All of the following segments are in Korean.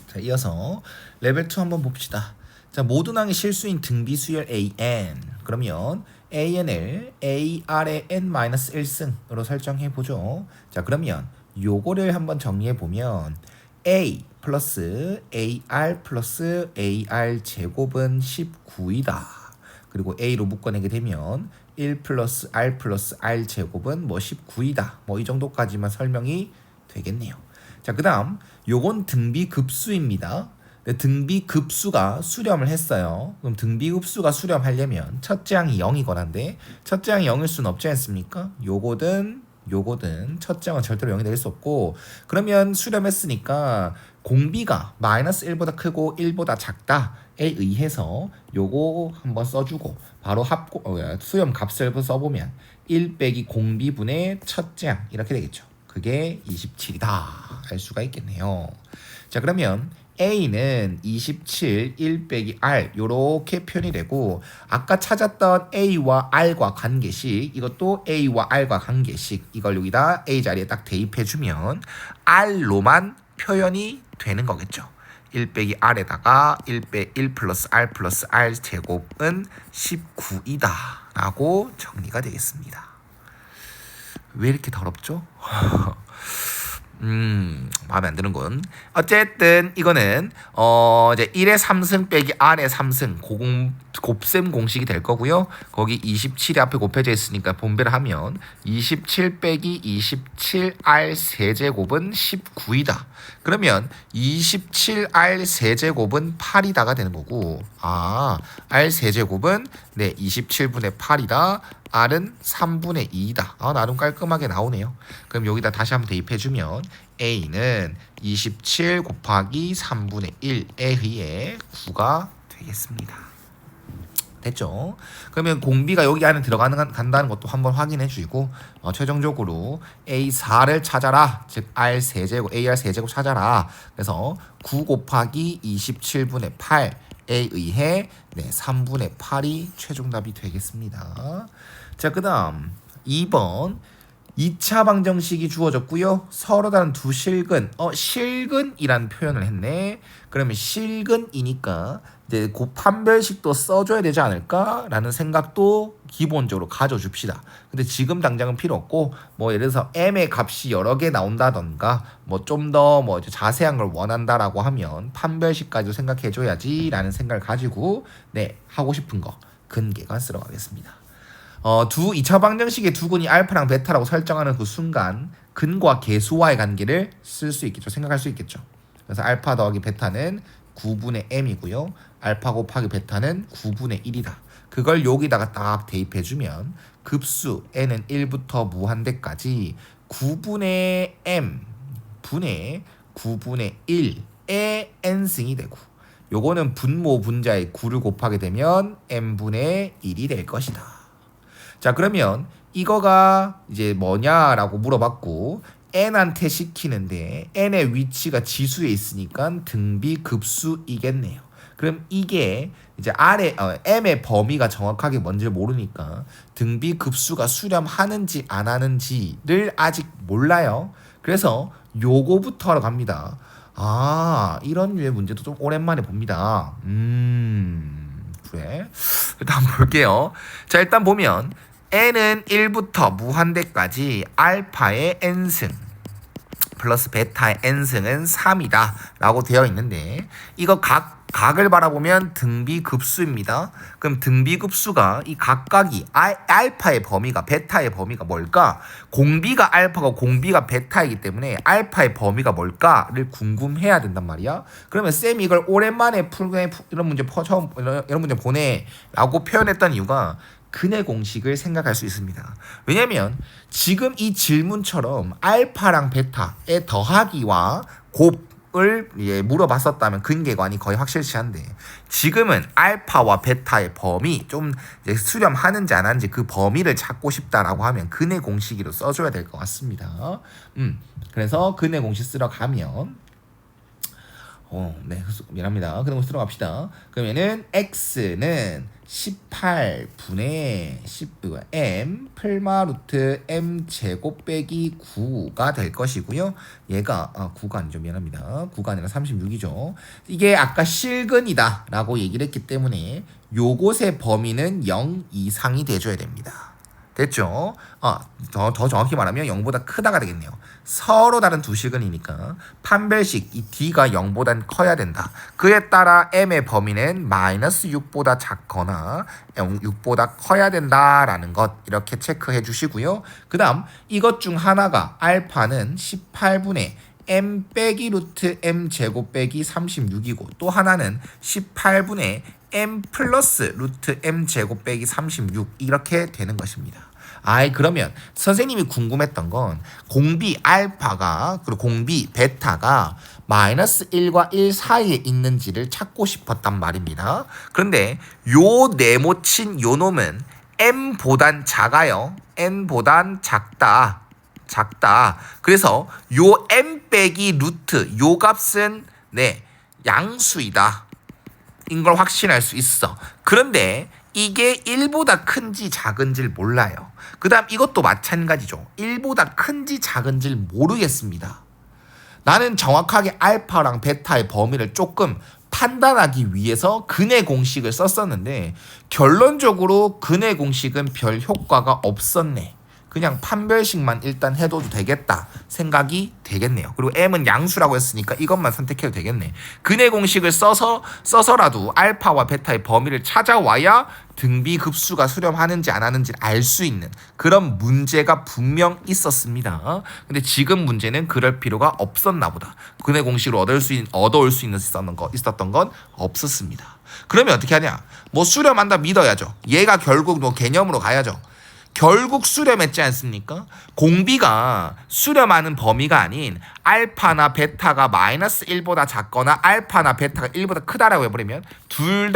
자, 이어서 레벨 2 한번 봅시다. 자, 모dun항의 실수인 등비 수열 AN. 그러면 AN을 AR의 N-1승으로 설정해 보죠. 자, 그러면 요거를 한번 정리해 보면 A 플러스 AR 플러스 AR 제곱은 19이다. 그리고 A로 묶어내게 되면 1 플러스 R 제곱은 뭐 19이다. 뭐 이 정도까지만 설명이 되겠네요. 자, 그 다음 요건 등비급수입니다. 등비급수가 수렴을 했어요. 그럼 등비급수가 수렴하려면 첫째 항이 0이거나인데 첫째 항이 0일 수는 없지 않습니까? 요거든 첫째 항은 절대로 0이 될 수 없고, 그러면 수렴했으니까 공비가 마이너스 1보다 크고 1보다 작다에 의해서 요거 한번 써주고 바로 수렴 값을 써보면 1 빼기 공비분의 첫째 항 이렇게 되겠죠. 그게 27이다 알 수가 있겠네요. 자, 그러면 A는 27, 1 빼기 R 요렇게 표현이 되고, 아까 찾았던 A와 R과 관계식, 이것도 A와 R과 관계식, 이걸 여기다 A 자리에 딱 대입해주면 R로만 표현이 되는 거겠죠. 1 빼기 R에다가 1 플러스 R 제곱은 19이다 라고 정리가 되겠습니다. 왜 이렇게 더럽죠? 마음에 안 드는군. 어쨌든 이거는 이제 1의 3승 빼기 R의 3승 곱셈 공식이 될 거고요. 거기 27이 앞에 곱해져 있으니까 분배를 하면 27 빼기 27R 세제곱은 19이다. 그러면 27R 세제곱은 8이다가 되는 거고, R 세제곱은 27분의 8이다. R은 3분의 2이다. 나름 깔끔하게 나오네요. 그럼 여기다 다시 한번 대입해주면 A는 27 곱하기 3분의 1에 의해 9가 되겠습니다. 됐죠? 그러면 공비가 여기 안에 간다는 것도 한번 확인해 주시고, 최종적으로 A4를 찾아라. 즉 R 세제곱, AR 세제곱 찾아라. 그래서 9 곱하기 27분의 8에 의해 3분의 8이 최종답이 되겠습니다. 자, 그 다음 2번 2차 방정식이 주어졌고요. 서로 다른 두 실근, 실근이란 표현을 했네. 그러면 실근이니까 이제 판별식도 써줘야 되지 않을까라는 생각도 기본적으로 가져줍시다. 근데 지금 당장은 필요 없고, 뭐 예를 들어서 m의 값이 여러 개 나온다던가, 뭐 좀 더 뭐 자세한 걸 원한다라고 하면 판별식까지도 생각해줘야지라는 생각을 가지고 하고 싶은 거 근계관 쓰러 가겠습니다. 2차 방정식의 두근이 알파랑 베타라고 설정하는 그 순간 근과 계수와의 관계를 쓸 수 있겠죠. 생각할 수 있겠죠. 그래서 알파 더하기 베타는 9분의 m이고요. 알파 곱하기 베타는 9분의 1이다. 그걸 여기다가 딱 대입해주면 급수 n은 1부터 무한대까지 9분의 m 분의 9분의 1의 n승이 되고, 요거는 분모 분자의 9를 곱하게 되면 n분의 1이 될 것이다. 자, 그러면 이거가 이제 뭐냐라고 물어봤고, n한테 시키는데 n의 위치가 지수에 있으니까 등비급수이겠네요. 그럼 이게 이제 m의 범위가 정확하게 뭔지를 모르니까 등비급수가 수렴하는지 안 하는지를 아직 몰라요. 그래서 요거부터 하러 갑니다. 이런 류의 문제도 좀 오랜만에 봅니다. 그래. 일단 한번 볼게요. 자, 일단 보면 n은 1부터 무한대까지 알파의 n승 플러스 베타의 n승은 3이다 라고 되어 있는데, 이거 각을 바라보면 등비급수입니다. 그럼 등비급수가 이 각각이 알파의 범위가 베타의 범위가 뭘까? 공비가 알파고 공비가 베타이기 때문에 알파의 범위가 뭘까를 궁금해야 된단 말이야. 그러면 쌤이 이걸 오랜만에 이런 문제 보내 라고 표현했던 이유가 근의 공식을 생각할 수 있습니다. 왜냐면 지금 이 질문처럼 알파랑 베타의 더하기와 곱을 물어봤었다면 근계관이 거의 확실시한데, 지금은 알파와 베타의 범위 좀 이제 수렴하는지 안 하는지 그 범위를 찾고 싶다라고 하면 근의 공식으로 써줘야 될 것 같습니다. 그래서 근의 공식 쓰러 가면 네, 미안합니다. 그럼 들어갑시다. 그러면은 x는 18분의 10 m 플마 루트 m 제곱 빼기 9가 될 것이고요. 얘가 9가 아니죠. 미안합니다. 9가 아니라 36이죠. 이게 아까 실근이다 라고 얘기를 했기 때문에 요것의 범위는 0 이상이 돼줘야 됩니다. 됐죠? 더 정확히 말하면 0보다 크다가 되겠네요. 서로 다른 두 실근이니까 판별식 이 d가 0보단 커야 된다. 그에 따라 m의 범위는 마이너스 6보다 작거나 6보다 커야 된다라는 것 이렇게 체크해 주시고요. 그 다음 이것 중 하나가 알파는 18분의 m 빼기 루트 m 제곱 빼기 36이고 또 하나는 18분의 m 플러스 루트 m 제곱 빼기 36 이렇게 되는 것입니다. 그러면 선생님이 궁금했던 건 공비 알파가 그리고 공비 베타가 마이너스 1과 1 사이에 있는지를 찾고 싶었단 말입니다. 그런데 요 네모친 요 놈은 m보단 작아요. n보단 작다. 그래서 요 m 빼기 루트 요 값은 양수이다. 인 걸 확신할 수 있어. 그런데 이게 1보다 큰지 작은지를 몰라요. 그 다음 이것도 마찬가지죠. 1보다 큰지 작은지를 모르겠습니다. 나는 정확하게 알파랑 베타의 범위를 조금 판단하기 위해서 근의 공식을 썼었는데 결론적으로 근의 공식은 별 효과가 없었네. 그냥 판별식만 일단 해둬도 되겠다 생각이 되겠네요. 그리고 m은 양수라고 했으니까 이것만 선택해도 되겠네. 근의 공식을 써서라도 알파와 베타의 범위를 찾아와야 등비급수가 수렴하는지 안 하는지를 알 수 있는 그런 문제가 분명 있었습니다. 근데 지금 문제는 그럴 필요가 없었나 보다. 근의 공식을 얻어올 수 있었던 건 없었습니다. 그러면 어떻게 하냐? 뭐 수렴한다 믿어야죠. 얘가 결국 뭐 개념으로 가야죠. 결국 수렴했지 않습니까? 공비가 수렴하는 범위가 아닌 알파나 베타가 마이너스 1보다 작거나 알파나 베타가 1보다 크다라고 해버리면 둘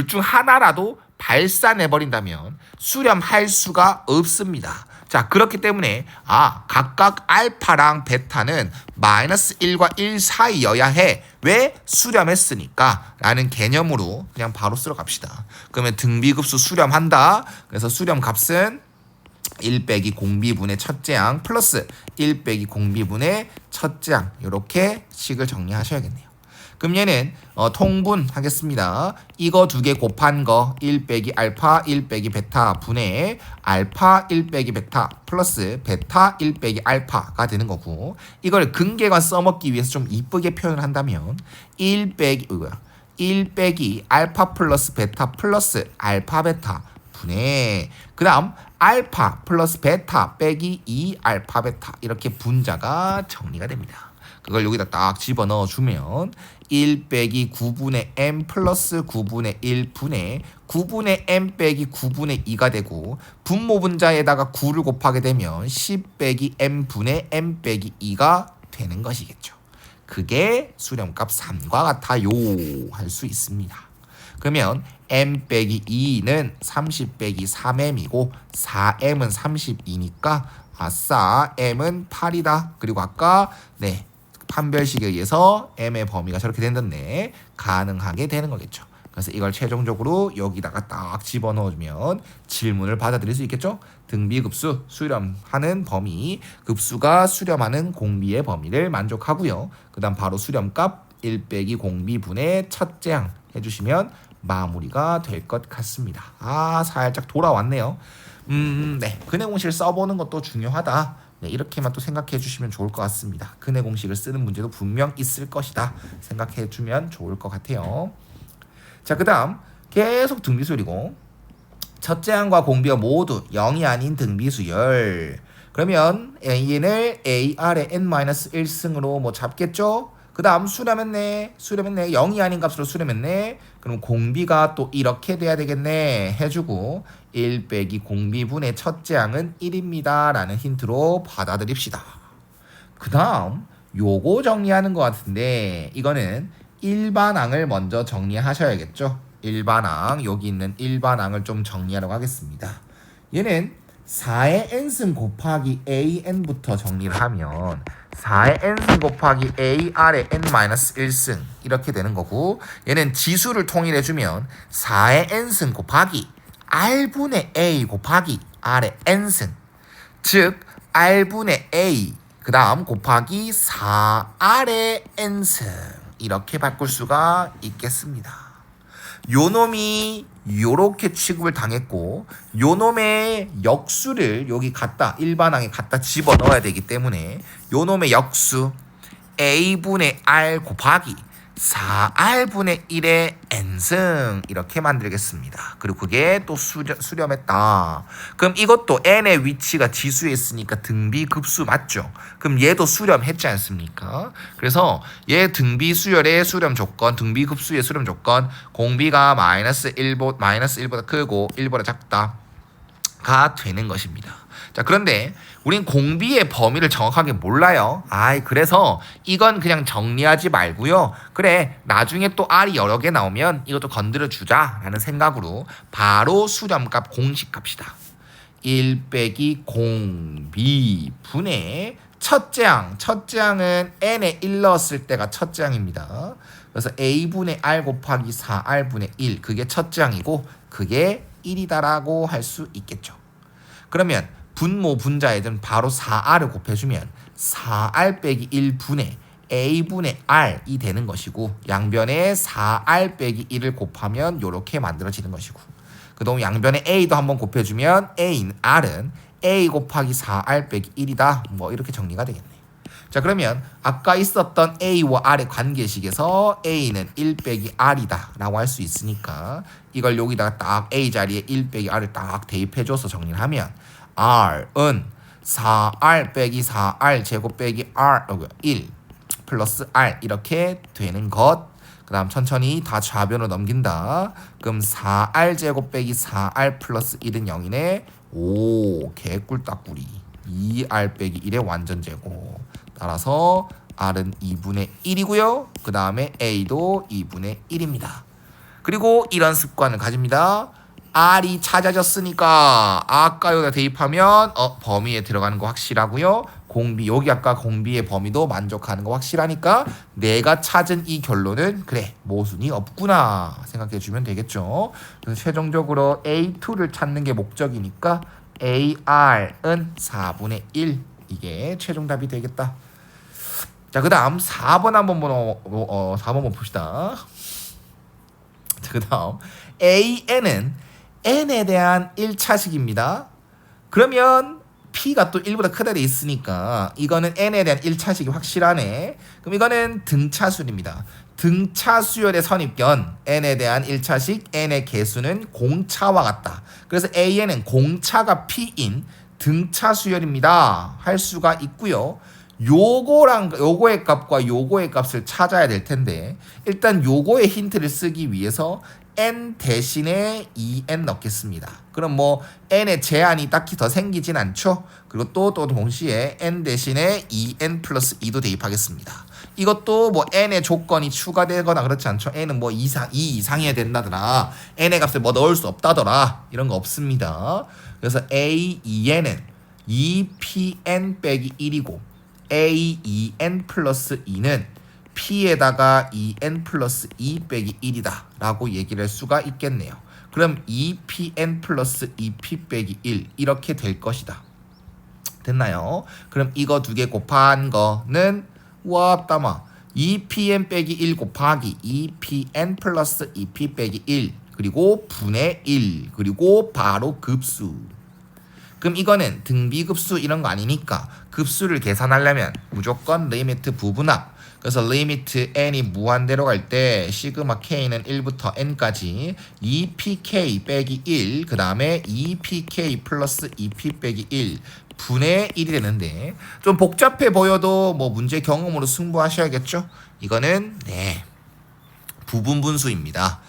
중 하나라도 발산해버린다면 수렴할 수가 없습니다. 자, 그렇기 때문에 각각 알파랑 베타는 마이너스 1과 1 사이여야 해. 왜? 수렴했으니까 라는 개념으로 그냥 바로 쓸어 갑시다. 그러면 등비급수 수렴한다. 그래서 수렴 값은 1 빼기 공비분의 첫째 항 플러스 1 빼기 공비분의 첫째 항 이렇게 식을 정리하셔야겠네요. 그럼 얘는 통분하겠습니다. 이거 두 개 곱한 거 1 빼기 알파 1 빼기 베타 분의 알파 1 빼기 베타 플러스 베타 1 빼기 알파가 되는 거고 이걸 근계관 써먹기 위해서 좀 이쁘게 표현을 한다면 1 빼기 알파 플러스 베타 플러스 알파 베타 분의 그 다음 알파 플러스 베타 빼기 2 알파 베타 이렇게 분자가 정리가 됩니다. 그걸 여기다 딱 집어넣어 주면 1 빼기 9분의 m 플러스 9분의 1 분의 9분의 m 빼기 9분의 2가 되고 분모 분자에다가 9를 곱하게 되면 10 빼기 m 분의 m 빼기 2가 되는 것이겠죠. 그게 수렴값 3과 같아요 할 수 있습니다. 그러면 m 빼기 2는 30 빼기 3m이고 4m은 32니까 아싸 m은 8이다. 그리고 아까 판별식에 의해서 m의 범위가 저렇게 된다네 가능하게 되는 거겠죠. 그래서 이걸 최종적으로 여기다가 딱 집어넣으면 질문을 받아들일 수 있겠죠. 등비급수 수렴하는 범위 급수가 수렴하는 공비의 범위를 만족하고요. 그 다음 바로 수렴값 1 빼기 공비분의 첫째 항 해주시면 마무리가 될 것 같습니다. 살짝 돌아왔네요. 근의 공식을 써보는 것도 중요하다. 이렇게만 또 생각해 주시면 좋을 것 같습니다. 근의 공식을 쓰는 문제도 분명 있을 것이다 생각해 주면 좋을 것 같아요. 자, 그 다음 계속 등비수열이고 첫째 항과 공비가 모두 0이 아닌 등비수열. 그러면 An을 AR의 n-1승으로 뭐 잡겠죠? 그 다음 수렴했네 0이 아닌 값으로 수렴했네. 그럼 공비가 또 이렇게 돼야 되겠네 해주고 1 빼기 공비분의 첫째 항은 1입니다 라는 힌트로 받아들입시다. 그 다음 요거 정리하는 것 같은데 이거는 일반항을 먼저 정리하셔야겠죠. 일반항 여기 있는 일반항을 좀 정리하려고 하겠습니다. 얘는 4의 n승 곱하기 an부터 정리를 하면 4의 n승 곱하기 ar의 n-1승 이렇게 되는 거고, 얘는 지수를 통일해주면 4의 n승 곱하기 r분의 a 곱하기 r의 n승, 즉 r분의 a 그 다음 곱하기 4r의 n승 이렇게 바꿀 수가 있겠습니다. 요 놈이 요렇게 취급을 당했고, 요 놈의 역수를 여기 갖다 일반항에 갖다 집어넣어야 되기 때문에 요 놈의 역수 a분의 r 곱하기 4r분의 1의 n승 이렇게 만들겠습니다. 그리고 그게 또 수렴했다. 그럼 이것도 n의 위치가 지수에 있으니까 등비급수 맞죠? 그럼 얘도 수렴했지 않습니까? 그래서 얘 등비수열의 수렴 조건, 등비급수의 수렴 조건, 공비가 마이너스 1보다 크고 1보다 작다가 되는 것입니다. 자, 그런데 우린 공비의 범위를 정확하게 몰라요. 그래서 이건 그냥 정리하지 말고요. 그래, 나중에 또 R이 여러 개 나오면 이것도 건드려 주자라는 생각으로 바로 수렴값 공식 갑시다. 1 빼기 공비 분의 첫째 항은 n에 1 넣었을 때가 첫째 항입니다. 그래서 a분의 r 곱하기 4r분의 1, 그게 첫째 항이고 그게 1이다라고 할 수 있겠죠. 그러면 분모 분자에든 바로 4r을 곱해주면 4r 빼기 1분의 a분의 r이 되는 것이고, 양변에 4r 빼기 1을 곱하면 이렇게 만들어지는 것이고, 그 다음 양변에 a도 한번 곱해주면 a인 r은 a 곱하기 4r 빼기 1이다. 뭐 이렇게 정리가 되겠네. 자, 그러면 아까 있었던 a와 r의 관계식에서 a는 1 빼기 r이다 라고 할 수 있으니까 이걸 여기다가 딱 a 자리에 1 빼기 r을 딱 대입해줘서 정리를 하면 r은 4r 빼기 4r 제곱 빼기 r 1 플러스 r 이렇게 되는 것. 그 다음 천천히 다 좌변으로 넘긴다. 그럼 4r 제곱 빼기 4r 플러스 1은 0이네. 오, 개꿀딱구리. 2r 빼기 1의 완전 제곱. 따라서 r은 2분의 1이고요. 그 다음에 a도 2분의 1입니다. 그리고 이런 습관을 가집니다. r이 찾아졌으니까 아까 여기다 대입하면 범위에 들어가는 거 확실하고요. 공비, 여기 아까 공비의 범위도 만족하는 거 확실하니까 내가 찾은 이 결론은 그래, 모순이 없구나 생각해 주면 되겠죠. 그래서 최종적으로 A2를 찾는 게 목적이니까 AR은 4분의 1, 이게 최종 답이 되겠다. 자, 그 다음 4번 한번 4번 봅시다. 자, 그 다음 AN은 n에 대한 1차식입니다. 그러면 p가 또 1보다 크다 돼 있으니까 이거는 n에 대한 1차식이 확실하네. 그럼 이거는 등차수열입니다. 등차수열의 선입견, n에 대한 1차식, n의 개수는 공차와 같다. 그래서 an은 공차가 p인 등차수열입니다 할 수가 있고요. 요거랑 요거의 값과 요거의 값을 찾아야 될 텐데, 일단 요거의 힌트를 쓰기 위해서 n 대신에 2n 넣겠습니다. 그럼 뭐 n의 제한이 딱히 더 생기진 않죠. 그리고 또 동시에 n 대신에 2n 플러스 2도 대입하겠습니다. 이것도 뭐 n의 조건이 추가되거나 그렇지 않죠. n은 뭐 2 이상이어야 된다더라, n의 값을 뭐 넣을 수 없다더라, 이런 거 없습니다. 그래서 a 2n은 2pn 빼기 1이고 a 2n 플러스 2는 p에다가 2n 플러스 2 빼기 1이다 라고 얘기를 할 수가 있겠네요. 그럼 2pn 플러스 2p 빼기 1 이렇게 될 것이다. 됐나요? 그럼 이거 두 개 곱한 거는 왔다마 2pn 빼기 1 곱하기 2pn 플러스 2p 빼기 1 그리고 분의 1 그리고 바로 급수. 그럼 이거는 등비급수 이런 거 아니니까 급수를 계산하려면 무조건 리미트 부분합. 그래서 리미트 n이 무한대로 갈 때 시그마 k는 1부터 n까지 2pk 빼기 1, 그 다음에 2pk 플러스 2p 빼기 1 분의 1이 되는데, 좀 복잡해 보여도 뭐 문제 경험으로 승부하셔야겠죠. 이거는 부분분수입니다.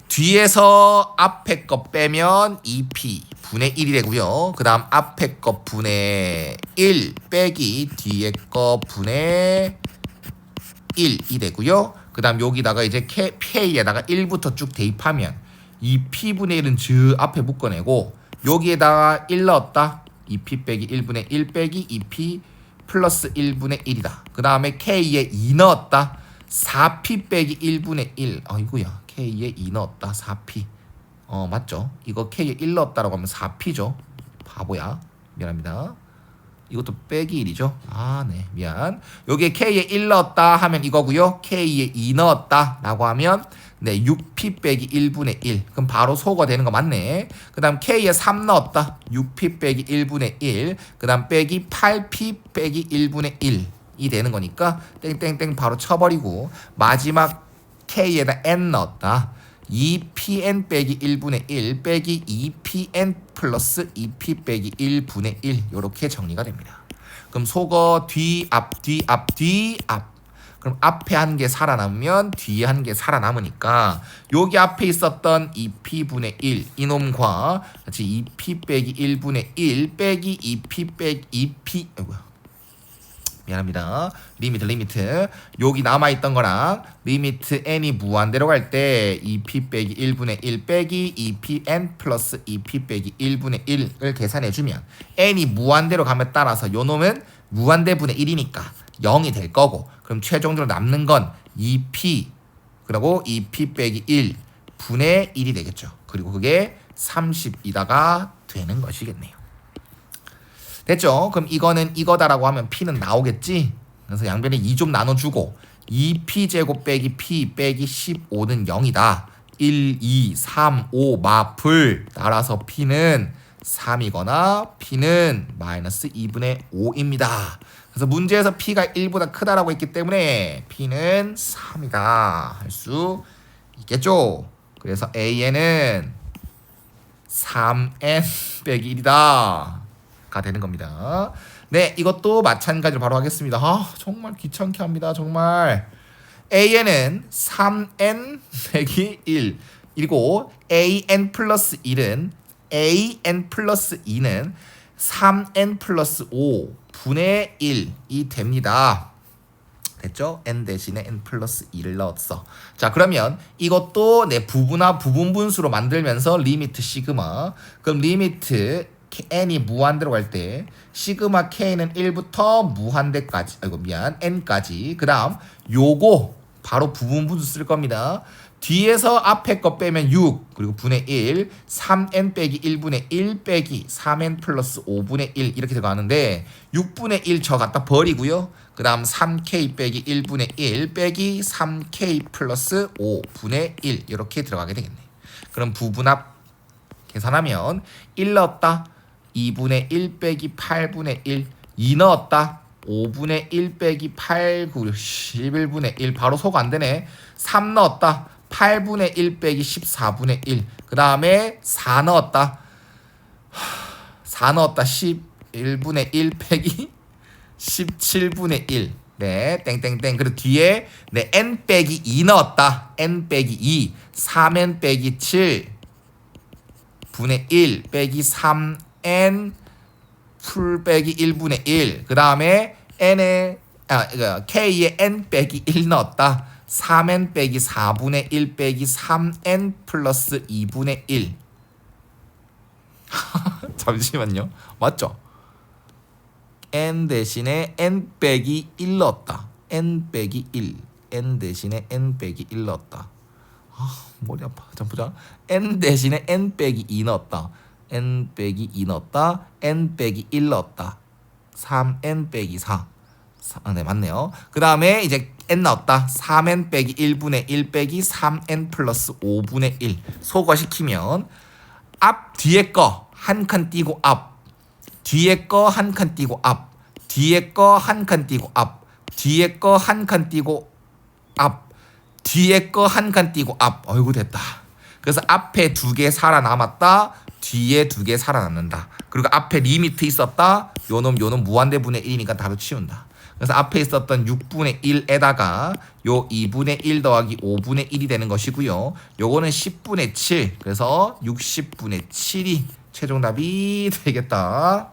뒤에서 앞에 거 빼면 2p 분의 1이 되고요. 그 다음 앞에 거 분의 1 빼기 뒤에 거 분의 1이 되고요. 그 다음 여기다가 이제 K에다가 1부터 쭉 대입하면 이 P분의 1은 저 앞에 묶어내고 여기에다가 1 넣었다. 2p 빼기 1분의 1 빼기 2p 플러스 1분의 1이다. 그 다음에 k에 2 넣었다. 4p 빼기 1분의 1. 아이고야. k에 2 넣었다. 4p. 맞죠? 이거 k에 1 넣었다라고 하면 4p죠. 바보야. 미안합니다. 이것도 빼기 1이죠. 네. 미안. 여기에 k에 1 넣었다 하면 이거고요. k에 2 넣었다 라고 하면 6p 빼기 1분의 1. 그럼 바로 소거가 되는 거 맞네. 그 다음 k에 3 넣었다. 6p 빼기 1분의 1. 그 다음 빼기 8p 빼기 1분의 1이 되는 거니까 땡땡땡 바로 쳐버리고 마지막 k에다 n 넣었다. 2pn 빼기 1분의 1 빼기 2pn 플러스 2p 빼기 1분의 1 이렇게 정리가 됩니다. 그럼 소거 뒤앞 뒤앞 뒤앞. 그럼 앞에 한 개 살아남으면 뒤에 한 개 살아남으니까 여기 앞에 있었던 2p분의 1 이놈과 같이 2p 빼기 1분의 1 빼기 2p 빼기 2p 아이고야. 미안합니다. 리미트 여기 남아있던 거랑 리미트 n이 무한대로 갈 때 2p 빼기 1분의 1 빼기 2pn 플러스 2p 빼기 1분의 1을 계산해주면 n이 무한대로 감에 따라서 요 놈은 무한대분의 1이니까 0이 될 거고 그럼 최종적으로 남는 건 2p 그리고 2p 빼기 1 분의 1이 되겠죠. 그리고 그게 30이다가 되는 것이겠네요. 됐죠? 그럼 이거는 이거다라고 하면 p는 나오겠지? 그래서 양변에 2 좀 나눠주고 2p제곱 빼기 p 빼기 15는 0이다. 1, 2, 3, 5 마플 따라서 p는 3이거나 p는 마이너스 2분의 5입니다. 그래서 문제에서 p가 1보다 크다라고 했기 때문에 p는 3이다 할 수 있겠죠? 그래서 an은 3n 빼기 1이다 가 되는 겁니다. 네, 이것도 마찬가지로 바로 하겠습니다. 정말 귀찮게 합니다. 정말. an은 3n 빼기 1 그리고 an 플러스 1은 an 플러스 2는 3n 플러스 5 분의 1이 됩니다. 됐죠? n 대신에 n 플러스 2를 넣었어. 자, 그러면 이것도 내 부분화 부분분수로 만들면서 리미트 시그마. 그럼 리미트 n이 무한대로 갈 때 시그마 k는 1부터 무한대까지 n까지 그 다음 요거 바로 부분분수 쓸 겁니다. 뒤에서 앞에 거 빼면 6 그리고 분의 1 3n 빼기 1분의 1 빼기 3n 플러스 5분의 1 이렇게 들어가는데 6분의 1 저 갖다 버리고요. 그 다음 3k 빼기 1분의 1 빼기 3k 플러스 5분의 1 이렇게 들어가게 되겠네. 그럼 부분합 계산하면 1 넣었다 2분의 1 빼기 8분의 1 2 넣었다 5분의 1 빼기 8 9 11분의 1 바로 소거 안 되네. 3 넣었다 8분의 1 빼기 14분의 1 그 다음에 4 넣었다 11분의 1 빼기 17분의 1 네 땡땡땡 그리고 뒤에 n 빼기 2 넣었다 n 빼기 2 3n 빼기 7 분의 1 빼기 3n 풀 빼기 1분의 1 그 다음에 k에 n 빼기 1 넣었다 3n 빼기 4분의 1 빼기 3n 플러스 2분의 1 잠시만요. 맞죠? n 대신에 n 빼기 1 넣었다 n 빼기 1 n 대신에 n 빼기 1 넣었다 머리 아파. 자 보자. n 대신에 n 빼기 2 넣었다. n 빼기 2 넣었다. n 빼기 1 넣었다. 3n 빼기 4. 네 맞네요. 그 다음에 이제 n 넣었다. 3n 빼기 1분의 1 빼기 3n 플러스 5분의 1 소거시키면 앞 뒤에 거 한 칸 띄고 앞 뒤에 거 한 칸 띄고 앞 뒤에 거 한 칸 띄고 앞 뒤에 거 한 칸 띄고 앞 뒤에 거 한 칸 띄고 앞. 어이구 됐다. 그래서 앞에 2개 살아남았다. 뒤에 2개 살아남는다. 그리고 앞에 리미트 있었다. 요놈 무한대분의 1이니까 바로 치운다. 그래서 앞에 있었던 6분의 1에다가 요 2분의 1 더하기 5분의 1이 되는 것이고요. 요거는 10분의 7. 그래서 60분의 7이 최종답이 되겠다.